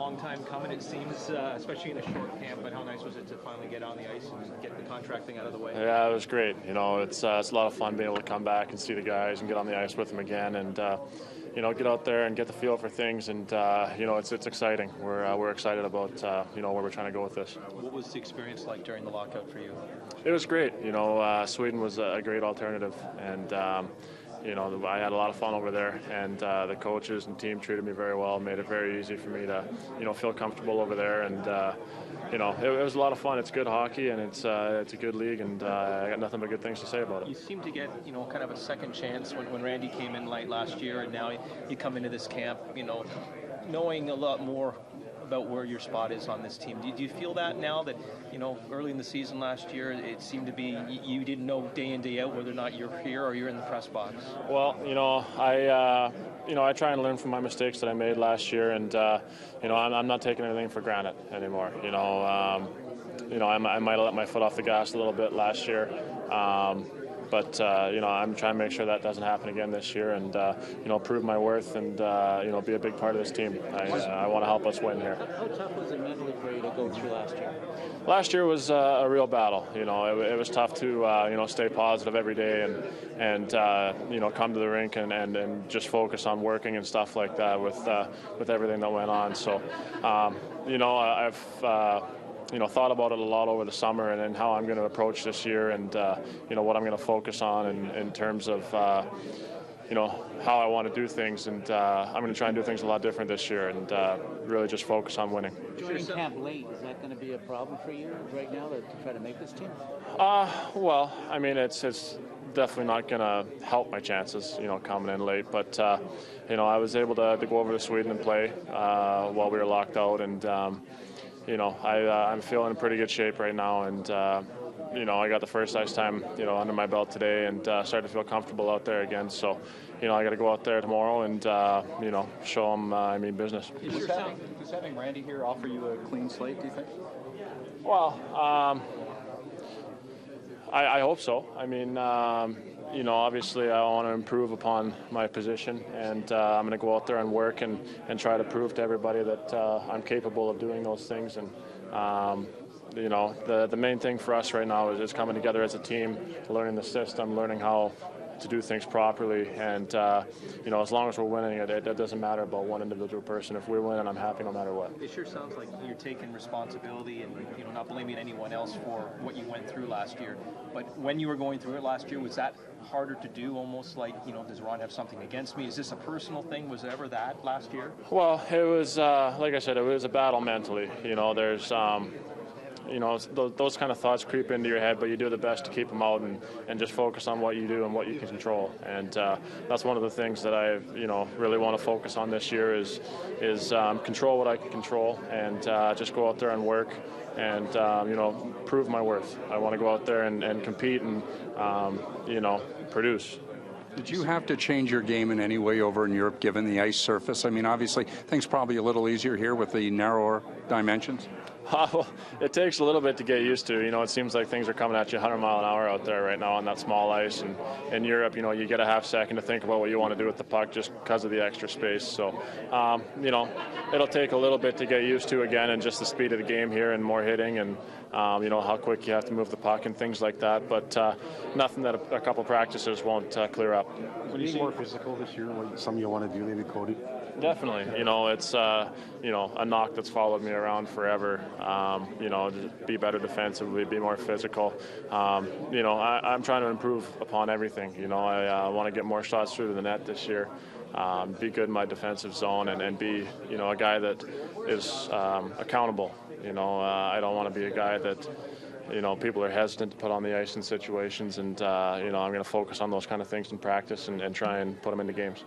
long time coming, it seems, especially in a short camp, but how nice was it to finally get on the ice and get the contract thing out of the way? Yeah, it was great. It's a lot of fun being able to come back and see the guys and get on the ice with them again, and get out there and get the feel for things, and it's exciting. We're excited about where we're trying to go with this. What was the experience like during the lockout for you? It was great. Sweden was a great alternative, and I had a lot of fun over there, and the coaches and team treated me very well, made it very easy for me to feel comfortable over there, and it was a lot of fun. It's good hockey, and it's a good league, and I got nothing but good things to say about it. You seem to get kind of a second chance when Randy came in late last year, and now you come into this camp knowing a lot more about where your spot is on this team. Do you feel that now that early in the season last year it seemed to be you didn't know day in day out whether or not you're here or you're in the press box? Well, I try and learn from my mistakes that I made last year, and I'm not taking anything for granted anymore. I might have let my foot off the gas a little bit last year. But I'm trying to make sure that doesn't happen again this year, and prove my worth, and be a big part of this team. I want to help us win here. How tough was it mentally for you to go through last year? Last year was a real battle. It was tough to stay positive every day and come to the rink and just focus on working and stuff like that with everything that went on. So I've thought about it a lot over the summer, and how I'm going to approach this year, and what I'm going to focus on in terms of how I want to do things, and I'm going to try and do things a lot different this year, and really just focus on winning. Joining camp late, is that going to be a problem for you right now to try to make this team? Well, I mean, it's definitely not going to help my chances, coming in late, but I was able to go over to Sweden and play while we were locked out, and I'm feeling in pretty good shape right now, and I got the first ice time under my belt today, and started to feel comfortable out there again. So I got to go out there tomorrow and show them I mean business. Does having Randy here offer you a clean slate, do you think? Well, I hope so. I mean, obviously I want to improve upon my position, and I'm going to go out there and work and try to prove to everybody that I'm capable of doing those things. And the main thing for us right now is coming together as a team, learning the system, learning how to do things properly, and as long as we're winning, it doesn't matter about one individual person. If we're winning, I'm happy no matter what. It sure sounds like you're taking responsibility and not blaming anyone else for what you went through last year. But when you were going through it last year, was that harder to do? Almost like does Ron have something against me? Is this a personal thing? Was it ever that last year? Well, it was like I said, it was a battle mentally. There's those kind of thoughts creep into your head, but you do the best to keep them out and just focus on what you do and what you can control. And that's one of the things that I really want to focus on this year is control what I can control, and just go out there and work and prove my worth. I want to go out there and compete and produce. Did you have to change your game in any way over in Europe given the ice surface? I mean, obviously things probably a little easier here with the narrower dimensions. Well, it takes a little bit to get used to. It seems like things are coming at you 100 mile an hour out there right now on that small ice. And in Europe, you get a half second to think about what you want to do with the puck just because of the extra space. So, it'll take a little bit to get used to again, and just the speed of the game here and more hitting and, how quick you have to move the puck and things like that. But nothing that a couple practices won't clear up. Will you be more physical this year? Something you want to do, maybe, Cody? Definitely. It's a knock that's followed me around forever. Just be better defensively, be more physical. I'm trying to improve upon everything. I want to get more shots through to the net this year. Be good in my defensive zone, and be a guy that is accountable. I don't want to be a guy that people are hesitant to put on the ice in situations, and I'm going to focus on those kind of things in practice and try and put them into games.